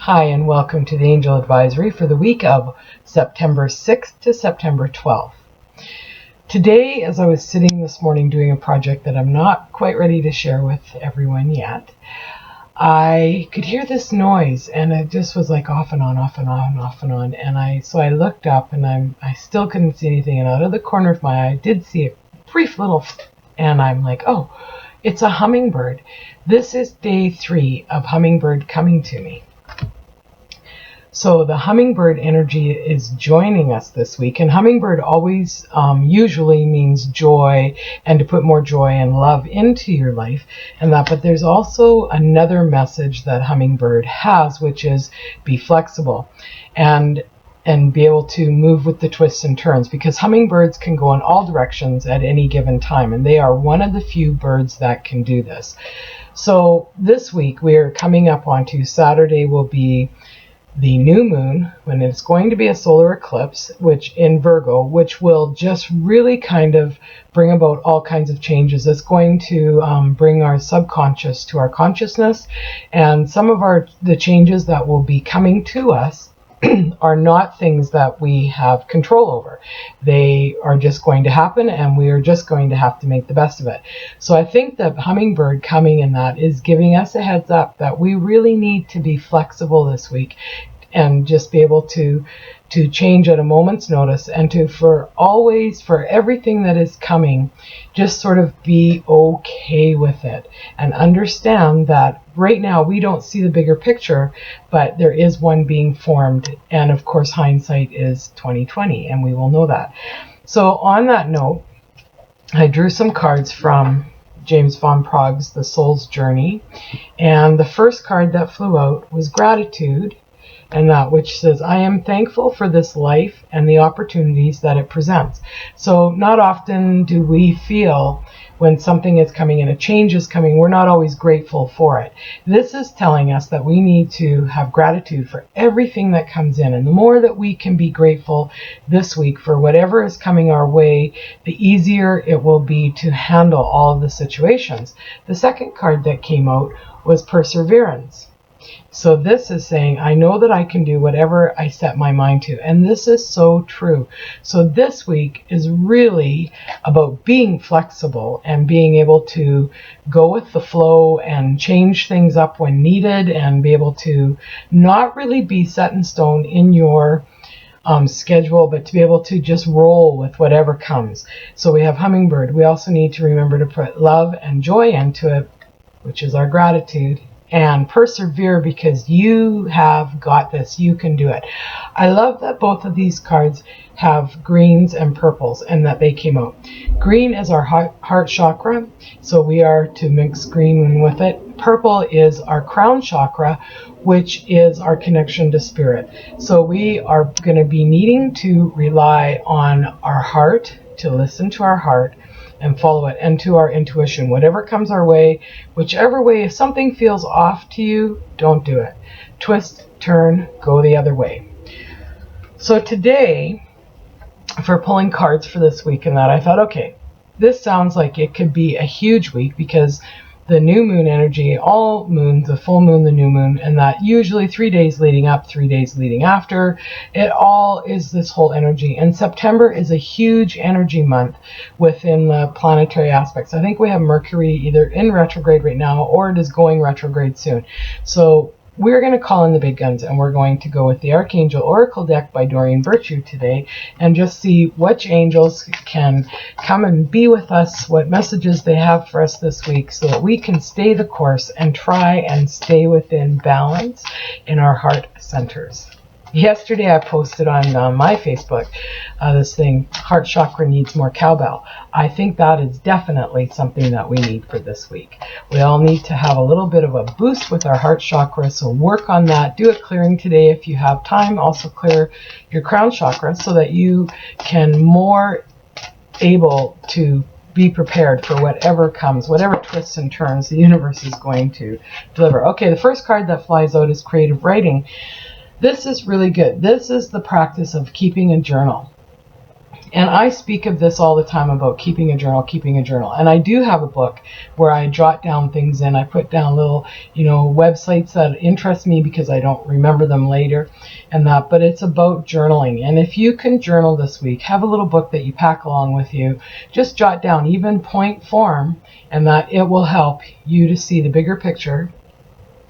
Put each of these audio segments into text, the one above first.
Hi, and welcome to the Angel Advisory for the week of September 6th to September 12th. Today, as I was sitting this morning doing a project that I'm not quite ready to share with everyone yet, I could hear this noise, and it just was like off and on, off and on, off and on. And so I looked up, and I still couldn't see anything. And out of the corner of my eye, I did see a brief little, and I'm like, oh, it's a hummingbird. This is day 3 of hummingbird coming to me. So the hummingbird energy is joining us this week, and hummingbird always usually means joy and to put more joy and love into your life and that. But there's also another message that hummingbird has, which is be flexible and be able to move with the twists and turns, because hummingbirds can go in all directions at any given time, and they are one of the few birds that can do this. So this week we are coming up onto Saturday will be the new moon, when it's going to be a solar eclipse, which in Virgo, which will just really kind of bring about all kinds of changes. It's going to bring our subconscious to our consciousness, and some of the changes that will be coming to us are not things that we have control over. They are just going to happen, and we are just going to have to make the best of it. So I think that hummingbird coming in that is giving us a heads up that we really need to be flexible this week and just be able to change at a moment's notice, and to for everything that is coming, just sort of be okay with it and understand that right now we don't see the bigger picture, but there is one being formed, and of course hindsight is 2020, and we will know that. So on that note, I drew some cards from James von Prague's The Soul's Journey, and the first card that flew out was gratitude, and that which says, I am thankful for this life and the opportunities that it presents. So not often do we feel when something is coming and a change is coming, we're not always grateful for it. This is telling us that we need to have gratitude for everything that comes in. And the more that we can be grateful this week for whatever is coming our way, the easier it will be to handle all of the situations. The second card that came out was perseverance. So this is saying, I know that I can do whatever I set my mind to. And this is so true. So this week is really about being flexible and being able to go with the flow and change things up when needed, and be able to not really be set in stone in your schedule, but to be able to just roll with whatever comes. So we have hummingbird. We also need to remember to put love and joy into it, which is our gratitude, and persevere, because you have got this. You can do it. I love that both of these cards have greens and purples, and that they came out. Green is our heart chakra, so we are to mix green with it. Purple is our crown chakra, which is our connection to spirit. So we are going to be needing to rely on our heart, to listen to our heart and follow it, and to our intuition. Whatever comes our way, whichever way, if something feels off to you, don't do it. Twist, turn, go the other way. So today, for pulling cards for this week and that, I thought, okay, this sounds like it could be a huge week, because the new moon energy, all moons, the full moon, the new moon, and that usually 3 days leading up, 3 days leading after, it all is this whole energy. And September is a huge energy month within the planetary aspects. I think we have Mercury either in retrograde right now, or it is going retrograde soon. So we're going to call in the big guns, and we're going to go with the Archangel Oracle deck by Doreen Virtue today, and just see which angels can come and be with us, what messages they have for us this week, so that we can stay the course and try and stay within balance in our heart centers. Yesterday I posted on my Facebook this thing, heart chakra needs more cowbell. I think that is definitely something that we need for this week. We all need to have a little bit of a boost with our heart chakra, so work on that. Do a clearing today if you have time. Also clear your crown chakra so that you can more able to be prepared for whatever comes, whatever twists and turns the universe is going to deliver. Okay, the first card that flies out is creative writing. This is really good. This is the practice of keeping a journal. And I speak of this all the time about keeping a journal, keeping a journal. And I do have a book where I jot down things in. I put down little, websites that interest me because I don't remember them later and that. But it's about journaling. And if you can journal this week, have a little book that you pack along with you. Just jot down, even point form, and that it will help you to see the bigger picture.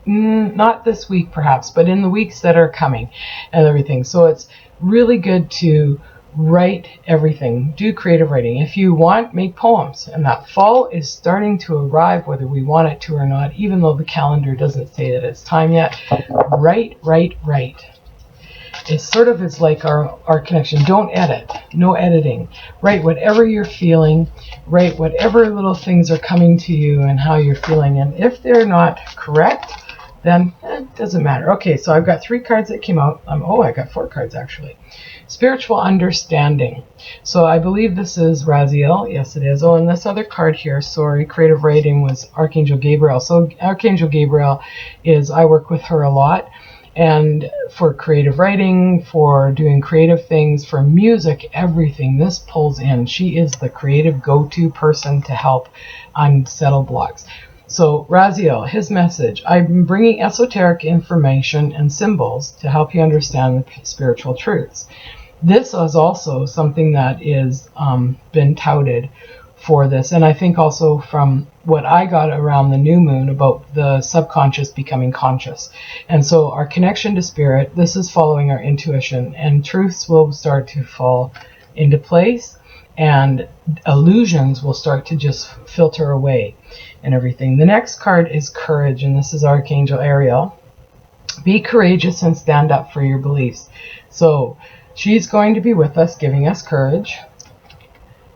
Not this week perhaps, but in the weeks that are coming and everything. So it's really good to write everything. Do creative writing. If you want, make poems. And that fall is starting to arrive, whether we want it to or not, even though the calendar doesn't say that it's time yet. Write. It sort of is like our connection. Don't edit. No editing. Write whatever you're feeling. Write whatever little things are coming to you and how you're feeling. And if they're not correct, then it doesn't matter. Okay, so I've got 3 cards that came out. I got 4 cards actually. Spiritual understanding. So I believe this is Raziel. Yes, it is. Oh, and this other card here, sorry, creative writing, was Archangel Gabriel. So Archangel Gabriel I work with her a lot. And for creative writing, for doing creative things, for music, everything, this pulls in. She is the creative go-to person to help unsettle blocks. So Raziel, his message: I'm bringing esoteric information and symbols to help you understand the spiritual truths. This is also something that is been touted for this, and I think also from what I got around the new moon about the subconscious becoming conscious. And so our connection to spirit, this is following our intuition, and truths will start to fall into place, and illusions will start to just filter away and everything. The next card is courage, and this is Archangel Ariel. Be courageous and stand up for your beliefs. So she's going to be with us, giving us courage.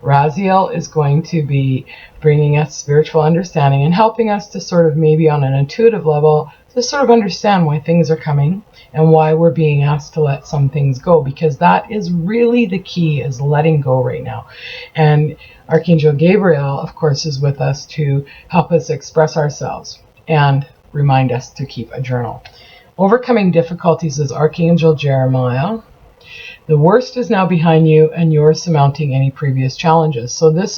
Raziel is going to be bringing us spiritual understanding and helping us to sort of, maybe on an intuitive level, to sort of understand why things are coming and why we're being asked to let some things go, because that is really the key, is letting go right now. And Archangel Gabriel, of course, is with us to help us express ourselves and remind us to keep a journal. Overcoming difficulties is Archangel Jerimiel. The worst is now behind you, and you're surmounting any previous challenges. So this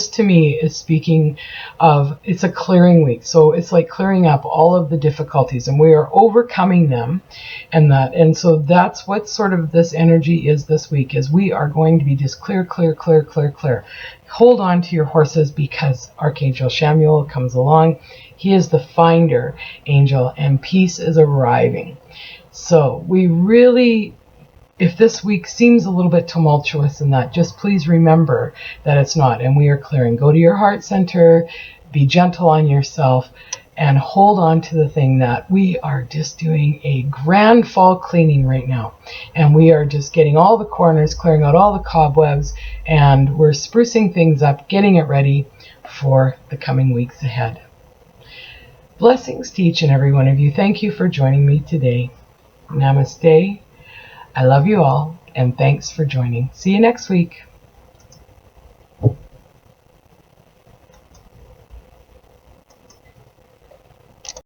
to me is speaking of, it's a clearing week. So it's like clearing up all of the difficulties, and we are overcoming them, and so that's what sort of this energy is this week, is we are going to be just clear. Hold on to your horses, because Archangel Chamuel comes along. He is the finder angel, and peace is arriving. So we really, if this week seems a little bit tumultuous in that, just please remember that it's not, and we are clearing. Go to your heart center, be gentle on yourself, and hold on to the thing that we are just doing a grand fall cleaning right now. And we are just getting all the corners, clearing out all the cobwebs, and we're sprucing things up, getting it ready for the coming weeks ahead. Blessings to each and every one of you. Thank you for joining me today. Namaste. I love you all, and thanks for joining. See you next week.